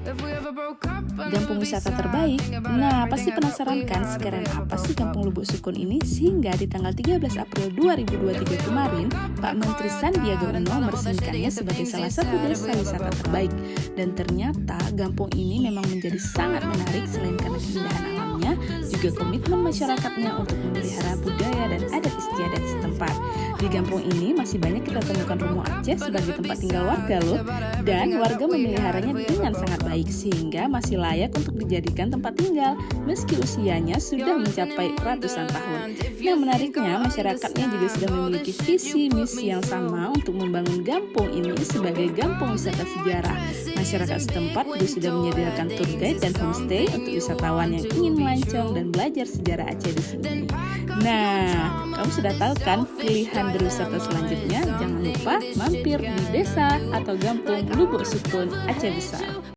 Gampung wisata terbaik? Nah, pasti penasaran kan sekeren apa sih Gampung Lubuk Sukun ini? Sehingga di tanggal 13 April 2023 kemarin, Pak Menteri Sandiaga Uno meresmikannya sebagai salah satu desa wisata terbaik. Dan ternyata Gampung ini memang menjadi sangat menarik selain karena keindahan alamnya, juga komitmen masyarakatnya untuk memelihara budaya dan adat istiadat setempat. Di Gampung ini masih banyak kita temukan Romo Aceh sebagai tempat tinggal warga loh, dan warga memeliharanya dengan sangat baik sehingga masih layak untuk dijadikan tempat tinggal meski usianya sudah mencapai ratusan tahun. Nah, menariknya masyarakatnya juga sudah memiliki visi misi yang sama untuk membangun Gampung ini sebagai Gampung wisata sejarah. Masyarakat setempat juga sudah menyediakan tour guide dan homestay untuk wisatawan yang ingin melancong dan belajar sejarah Aceh di sini. Nah, kamu sudah tahu kan pilihan berwisata selanjutnya? Jangan lupa mampir di desa atau Gampung Lubuk Sukun Aceh Besar.